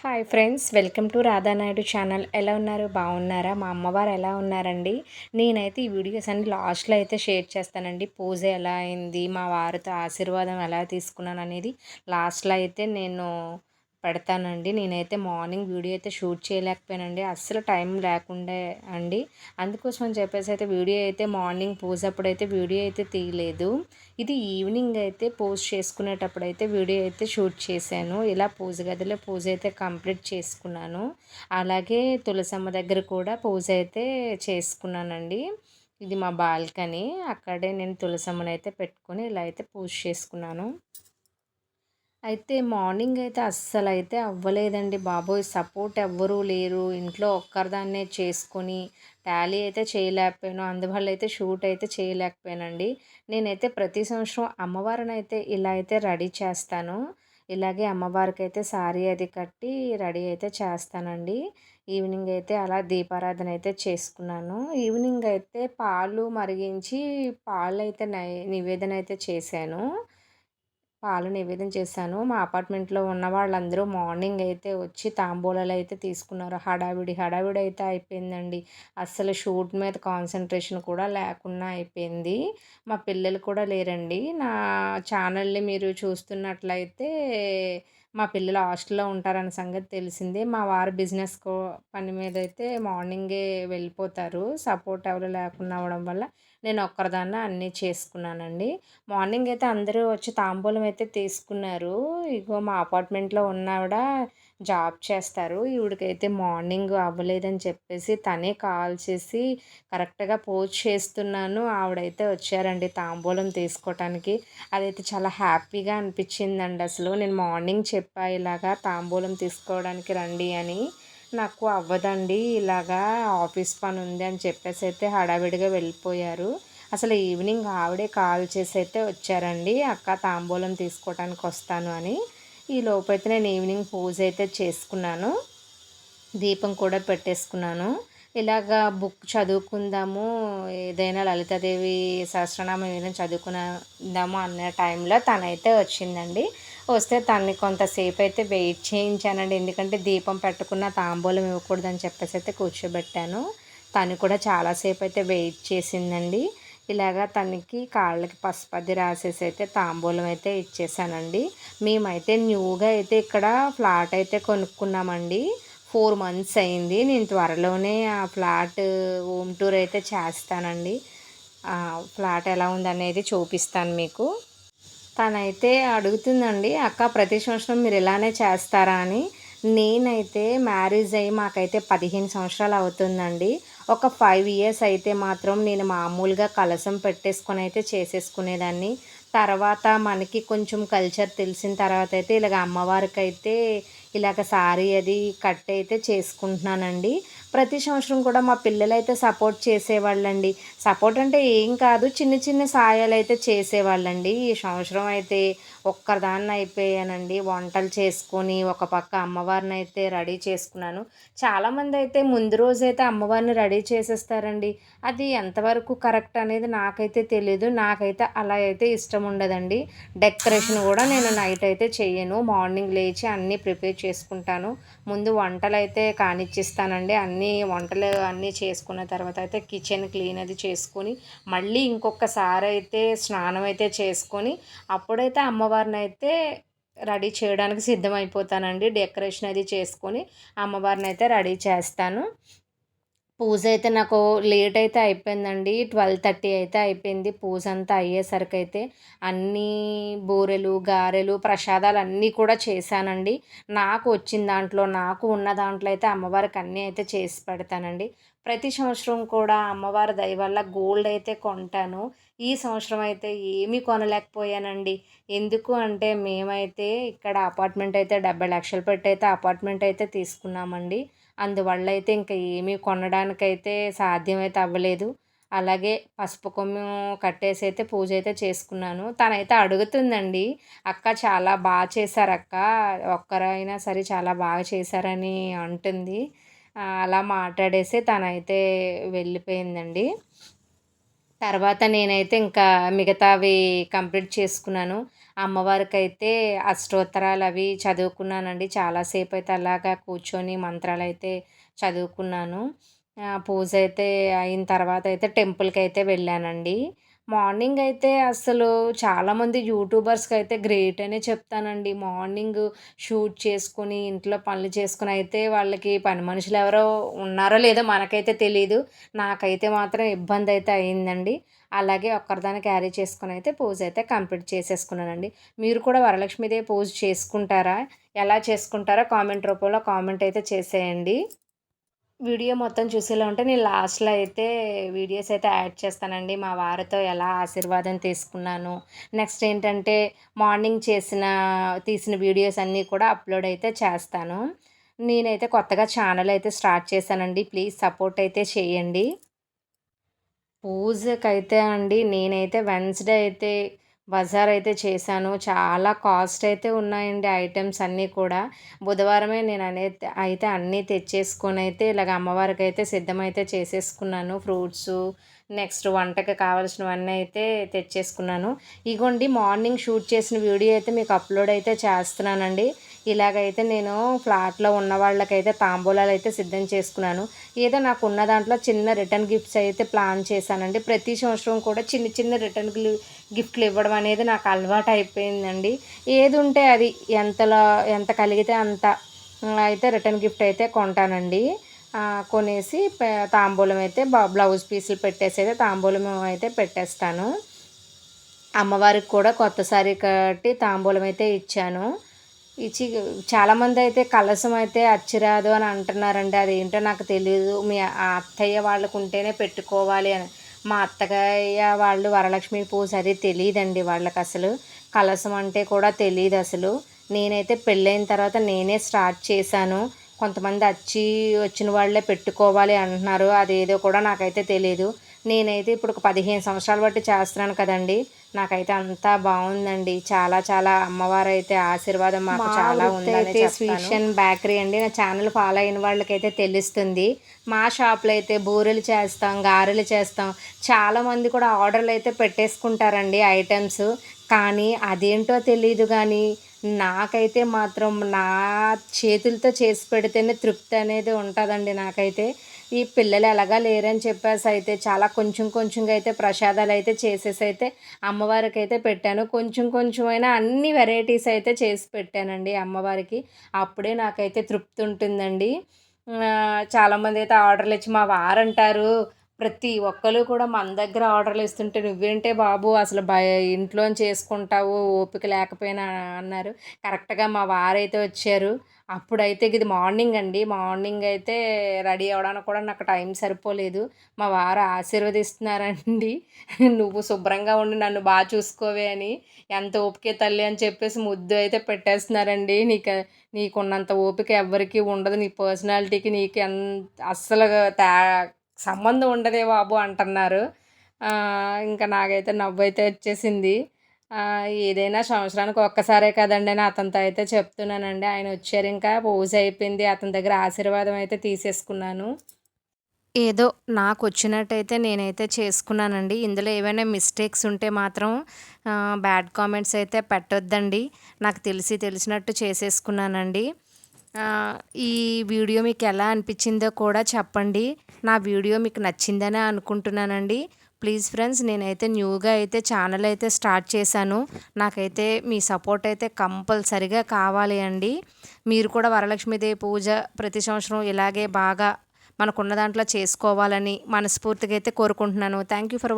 Hi friends, welcome to Radha Naidu channel. ఎలా ఉన్నారు? బాగున్నారా? మా అమ్మవారు ఎలా ఉన్నారండి? నేనైతే ఈ వీడియోస్ అన్ని లాస్ట్లో అయితే షేర్ చేస్తానండి. పూజ ఎలా అయింది, మా వారితో ఆశీర్వాదం ఎలా తీసుకున్నాను అనేది లాస్ట్లో అయితే నేను పెడతానండి. నేనైతే మార్నింగ్ వీడియో అయితే షూట్ చేయలేకపోయానండి, అస్సలు టైం లేకుండే అండి. అందుకోసం అని చెప్పేసి అయితే వీడియో అయితే మార్నింగ్ పూజ అప్పుడైతే వీడియో అయితే తీయలేదు. ఇది ఈవినింగ్ అయితే పోస్ట్ చేసుకునేటప్పుడు అయితే వీడియో అయితే షూట్ చేశాను. ఇలా పూజ గదిలో పూజ అయితే కంప్లీట్ చేసుకున్నాను. అలాగే తులసమ్మ దగ్గర కూడా పూజ అయితే చేసుకున్నానండి. ఇది మా బాల్కనీ. అక్కడే నేను తులసమ్మనైతే పెట్టుకొని ఇలా అయితే పూజ చేసుకున్నాను. అయితే మార్నింగ్ అయితే అస్సలైతే అవ్వలేదండి బాబోయ్! సపోర్ట్ ఎవ్వరూ లేరు. ఇంట్లో ఒక్కరిదాన్నే చేసుకొని టాలీ అయితే చేయలేకపోయాను. అందువల్ల అయితే షూట్ అయితే చేయలేకపోయానండి. నేనైతే ప్రతి సంవత్సరం అమ్మవారినైతే ఇలా అయితే రెడీ చేస్తాను. ఇలాగే అమ్మవారికైతే శారీ అది కట్టి రెడీ అయితే చేస్తానండి. ఈవినింగ్ అయితే అలా దీపారాధన అయితే చేసుకున్నాను. ఈవినింగ్ అయితే పాలు మరిగించి పాలైతే నివేదన అయితే చేశాను. పాలు నివేదన చేశాను. మా అపార్ట్మెంట్‌లో ఉన్న వాళ్ళందరూ మార్నింగ్ అయితే వచ్చి తాంబూలాలైతే తీసుకున్నారు. హడావిడి అయితే అయిపోయిందండి. అస్సలు షూట్ మీద కాన్సంట్రేషన్ కూడా లేకుండా అయిపోయింది. మా పిల్లలు కూడా లేరండి. నా ఛానల్‌ని మీరు చూస్తున్నట్లయితే మా పిల్లలు హాస్టల్‌లో ఉంటారన్న సంగతి తెలిసిందే. మా వారు బిజినెస్ పని మీదైతే మార్నింగే వెళ్ళిపోతారు. సపోర్ట్ ఎవరు లేకుండా అవ్వడం వల్ల నేను ఒక్కరిదాన్నే అన్నీ చేసుకున్నానండి. మార్నింగ్ అయితే అందరూ వచ్చి తాంబూలం అయితే తీసుకున్నారు. ఇగో మా అపార్ట్మెంట్‌లో ఉన్నావిడ జాబ్ చేస్తారు. ఈవిడకైతే మార్నింగ్ అవ్వలేదని చెప్పేసి తనే కాల్ చేసి కరెక్ట్‌గా పోస్ట్ చేస్తున్నాను. ఆవిడైతే వచ్చారండి తాంబూలం తీసుకోవటానికి. అదైతే చాలా హ్యాపీగా అనిపించిందండి అసలు. నేను మార్నింగ్ చెప్పా ఇలాగా తాంబూలం తీసుకోవడానికి రండి అని. నాకు అవ్వదండి ఇలాగా ఆఫీస్ పని ఉంది అని చెప్పేసి అయితే హడావిడిగా వెళ్ళిపోయారు. అసలు ఈవినింగ్ ఆవిడే కాల్ చేసి అయితే వచ్చారండి. అక్క తాంబూలం తీసుకోవటానికి వస్తాను అని. ఈ లోపైతే నేను ఈవినింగ్ పూజ అయితే చేసుకున్నాను. దీపం కూడా పెట్టేసుకున్నాను. ఇలాగా బుక్ చదువుకుందాము, ఏదైనా లలితాదేవి సహస్రనామం ఏదైనా చదువుకుందాము అన్న టైంలో తనైతే వచ్చిందండి. వస్తే తనని కొంతసేపు అయితే వెయిట్ చేయించానండి. ఎందుకంటే దీపం పెట్టకున్న తాంబూలం ఇవ్వకూడదని చెప్పేసి అయితే కూర్చోబెట్టాను. తను కూడా చాలాసేపు అయితే వెయిట్ చేసిందండి. ఇలాగా తనకి కాళ్ళకి పసుపది రాసేసి అయితే తాంబూలం అయితే ఇచ్చేసానండి. మేమైతే న్యూగా అయితే ఇక్కడ ఫ్లాట్ అయితే కొనుక్కున్నామండి. 4 మంత్స్ అయింది. నేను త్వరలోనే ఆ ఫ్లాట్ హోమ్ టూర్ అయితే చేస్తానండి. ఫ్లాట్ ఎలా ఉందనేది చూపిస్తాను మీకు. తనైతే అడుగుతుందండి, "అక్క ప్రతి సంవత్సరం మీరు ఇలానే చేస్తారా" అని. నేనైతే మ్యారేజ్ అయ్యి మాకైతే 15 సంవత్సరాలు అవుతుందండి. ఒక 5 ఇయర్స్ అయితే మాత్రం నేను మామూలుగా కలశం పెట్టేసుకొని అయితే చేసేసుకునేదాన్ని. తర్వాత మనకి కొంచెం కల్చర్ తెలిసిన తర్వాత అయితే ఇలాగ అమ్మవారికైతే ఇలాగ సారీ అది కట్టి అయితే చేసుకుంటున్నానండి. ప్రతి సంవత్సరం కూడా మా పిల్లలైతే సపోర్ట్ చేసేవాళ్ళండి. సపోర్ట్ అంటే ఏం కాదు, చిన్న చిన్న సాయాలైతే చేసేవాళ్ళండి. ఈ సంవత్సరం అయితే ఒక్కదాన్ని అయిపోయానండి. వంటలు చేసుకొని ఒక పక్క అమ్మవారినైతే రెడీ చేసుకున్నాను. చాలామంది అయితే ముందు రోజైతే అమ్మవారిని రెడీ చేసేస్తారండి. అది ఎంతవరకు కరెక్ట్ అనేది నాకైతే తెలీదు. నాకైతే అలా అయితే ఇష్టం ఉండదండి. డెకరేషన్ కూడా నేను నైట్ అయితే చెయ్యను. మార్నింగ్ లేచి అన్నీ ప్రిపేర్ చేసుకుంటాను. ముందు వంటలైతే కానిచ్చిస్తానండి. అన్నీ వంటలు అన్నీ చేసుకున్న తర్వాత అయితే కిచెన్ క్లీన్ అది చేసుకొని మళ్ళీ ఇంకొకసారి అయితే స్నానం అయితే చేసుకొని అప్పుడైతే అమ్మవారినైతే రెడీ చేయడానికి సిద్ధమైపోతానండి. డెకరేషన్ అది చేసుకొని అమ్మవారినైతే రెడీ చేస్తాను. పూజ అయితే నాకు లేట్ అయితే అయిపోయిందండి. 12:30 అయితే అయిపోయింది. పూజ అంతా అయ్యేసరికైతే అన్నీ బూరెలు, గారెలు, ప్రసాదాలు అన్నీ కూడా చేశానండి. నాకు వచ్చిన దాంట్లో, నాకు ఉన్న దాంట్లో అయితే అమ్మవారికి అన్నీ అయితే చేసి పెడతానండి. ప్రతి సంవత్సరం కూడా అమ్మవారి దయ వల్ల గోల్డ్ అయితే కొంటాను. ఈ సంవత్సరం అయితే ఏమీ కొనలేకపోయానండి. ఎందుకు అంటే మేమైతే ఇక్కడ అపార్ట్మెంట్ అయితే 70 లక్షలు పెట్టి అయితే అపార్ట్మెంట్ అయితే తీసుకున్నామండి. అందువల్ల అయితే ఇంక ఏమీ కొనడానికైతే సాధ్యమైతే అవ్వలేదు. అలాగే పసుపు కొమ్ము కట్టేసి అయితే పూజ అయితే చేసుకున్నాను. తనైతే అడుగుతుందండి, "అక్క చాలా చేశారక్క. ఒక్కరైనా సరే చాలా బాగా చేశారని" అంటుంది. అలా మాట్లాడేసి తనైతే వెళ్ళిపోయిందండి. తర్వాత నేనైతే ఇంకా మిగతావి కంప్లీట్ చేసుకున్నాను. అమ్మవారికైతే అష్టోత్తరాలవి చదువుకున్నానండి. చాలా సేపయితే అలాగా కూర్చొని మంత్రాలైతే చదువుకున్నాను. పూజయితే అయిన తర్వాతయితే టెంపుల్‌కైతే వెళ్ళానండి. మార్నింగ్ అయితే అసలు చాలామంది యూట్యూబర్స్‌కైతే గ్రేట్ అనే చెప్తానండి. మార్నింగ్ షూట్ చేసుకొని, ఇంట్లో పనులు చేసుకొని అయితే వాళ్ళకి పని మనుషులెవరో ఉన్నారో లేదో మనకైతే తెలీదు. నాకైతే మాత్రం ఇబ్బందయితే అయిందండి. అలాగే ఒక్కరిదాన్ని క్యారీ చేసుకొనైతే పూజయితే కంప్లీట్ చేసేసుకున్నానండి. మీరు కూడా వరలక్ష్మీదేవి పూజ చేసుకుంటారా? ఎలా చేసుకుంటారో కామెంట్ రూపంలో కామెంట్ అయితే చేసేయండి. వీడియో మొత్తం చూసేలా ఉంటే నేను లాస్ట్‌లో అయితే వీడియోస్ అయితే యాడ్ చేస్తానండి. మా వారితో ఎలా ఆశీర్వాదం తీసుకున్నాను. నెక్స్ట్ ఏంటంటే మార్నింగ్ తీసిన వీడియోస్ అన్నీ కూడా అప్‌లోడ్ అయితే చేస్తాను. నేనైతే కొత్తగా ఛానల్ అయితే స్టార్ట్ చేశానండి. ప్లీజ్ సపోర్ట్ అయితే చేయండి. పూజకైతే అండి నేనైతే వెన్స్‌డే అయితే బజారయితే చేశాను. చాలా కాస్ట్ అయితే ఉన్నాయండి ఐటెమ్స్ అన్నీ కూడా. బుధవారమే అయితే అన్నీ తెచ్చేసుకొనైతే ఇలాగ అమ్మవారికైతే సిద్ధమైతే చేసేసుకున్నాను. ఫ్రూట్సు, నెక్స్ట్ వంటకి కావాల్సినవన్నీ అయితే తెచ్చేసుకున్నాను. ఇగోండి మార్నింగ్ షూట్ చేసిన వీడియో అయితే మీకు అప్‌లోడ్ అయితే చేస్తున్నానండి. ఇలాగైతే నేను ఫ్లాట్‌లో ఉన్న వాళ్ళకైతే తాంబూలాలైతే సిద్ధం చేసుకున్నాను. ఏదో నాకున్న దాంట్లో చిన్న రిటర్న్ గిఫ్ట్స్ అయితే ప్లాన్ చేశానండి. ప్రతి సంవత్సరం కూడా చిన్న చిన్న గిఫ్ట్‌లు ఇవ్వడం అనేది నాకు అలవాటయిపోయిందండి. ఏదుంటే అది ఎంత కలిగితే అంత అయితే రిటర్న్ గిఫ్ట్ అయితే కొంటానండి. కొనేసి తాంబూలం అయితే బ్లౌజ్ పీసులు పెట్టేసైతే తాంబూలం అయితే పెట్టేస్తాను. అమ్మవారికి కూడా కొత్త సారీ కట్టి తాంబూలం అయితే ఇచ్చాను. ఇచ్చి చాలామందయితే కలశం అయితే అచ్చిరాదు అని అంటున్నారండి. అదేంటో నాకు తెలీదు. అత్తయ్య వాళ్ళకుంటేనే పెట్టుకోవాలి అని. మా అత్తయ్య వాళ్ళు వరలక్ష్మి పూజ అది తెలీదండి వాళ్ళకసలు. కలశం అంటే కూడా తెలీదసలు. నేనైతే పెళ్ళైన తర్వాత నేనే స్టార్ట్ చేశాను. కొంతమంది వచ్చిన వాళ్ళే పెట్టుకోవాలి అంటున్నారు. అదేదో కూడా నాకైతే తెలీదు. నేనైతే ఇప్పుడు ఒక 15 సంవత్సరాలు బట్టి చేస్తున్నాను కదండీ! నాకైతే అంతా బావుందండి. చాలా చాలా అమ్మవారైతే ఆశీర్వాదం మాకు చాలా ఉందనే చెప్తాను. స్వీషన్ బేకరీ అండి. నా ఛానల్ ఫాలో అయిన వాళ్ళకైతే తెలుస్తుంది. మా షాప్‌లో అయితే బూరెలు చేస్తాం, గారెలు చేస్తాం. చాలామంది కూడా ఆర్డర్‌లయితే పెట్టేసుకుంటారండి ఐటెమ్స్. కానీ అదేంటో తెలీదు గానీ, నాకైతే మాత్రం నా చేతులతో చేసి పెడితేనే తృప్తి అనేది ఉంటదండి నాకైతే. ఈ పిల్లలు ఎలాగా లేరని చెప్పేసయితే చాలా కొంచెం కొంచెంగా అయితే ప్రసాదాలయితే చేసేసైతే అమ్మవారికైతే పెట్టాను. కొంచెం కొంచెమైనా అన్ని వెరైటీస్ అయితే చేసి పెట్టానండి అమ్మవారికి. అప్పుడే నాకైతే తృప్తి ఉంటుందండి. చాలామందైతే ఆర్డర్‌లిచ్చి మా వారంటారు, ప్రతి ఒక్కళ్ళు కూడా మన దగ్గర ఆర్డర్‌లిస్తుంటే నువ్వేంటే బాబు అసలు ఇంట్లోని చేసుకుంటావు ఓపిక లేకపోయినా అన్నారు. కరెక్ట్‌గా మా వారైతే వచ్చారు. అప్పుడైతే ఇది మార్నింగ్ అండి. మార్నింగ్ అయితే రెడీ అవ్వడానికి కూడా నాకు టైం సరిపోలేదు. మా వారు ఆశీర్వదిస్తున్నారండి. "నువ్వు శుభ్రంగా ఉండి నన్ను చూసుకోవే" అని. ఎంత ఓపికే తల్లి అని చెప్పేసి ముద్దు అయితే పెట్టేస్తున్నారండి. నీకున్నంత ఓపిక ఎవ్వరికీ ఉండదు. నీ పర్సనాలిటీకి నీకు అస్సలు సంబంధం ఉండదే బాబు అంటన్నారు. ఇంకా నాకైతే నవ్వైతే వచ్చేసింది. ఏదైనా సంవత్సరానికి ఒక్కసారే కదండీ అని అతనితో అయితే చెప్తున్నానండి. ఆయనొచ్చారు ఇంకా పూజ అయిపోయింది. అతని దగ్గర ఆశీర్వాదం అయితే తీసేసుకున్నాను. ఏదో నాకొచ్చినట్టయితే నేనైతే చేసుకున్నానండి. ఇందులో ఏవైనా మిస్టేక్స్ ఉంటే మాత్రం బ్యాడ్ కామెంట్స్ అయితే పెట్టొద్దండి. నాకు తెలిసినట్టు చేసేసుకున్నానండి. ఈ వీడియో మీకెలా అనిపించిందో కూడా చెప్పండి. నా వీడియో మీకు నచ్చిందనే అనుకుంటున్నానండి. ప్లీజ్ ఫ్రెండ్స్ నేనైతే న్యూగా అయితే ఛానల్ అయితే స్టార్ట్ చేశాను. నాకైతే మీ సపోర్ట్ అయితే కంపల్సరీగా కావాలి అండి. మీరు కూడా వరలక్ష్మీదేవి పూజ ప్రతి సంవత్సరం ఇలాగే బాగా మనకున్న దాంట్లో చేసుకోవాలని మనస్ఫూర్తిగా అయితే కోరుకుంటున్నాను. Thank you for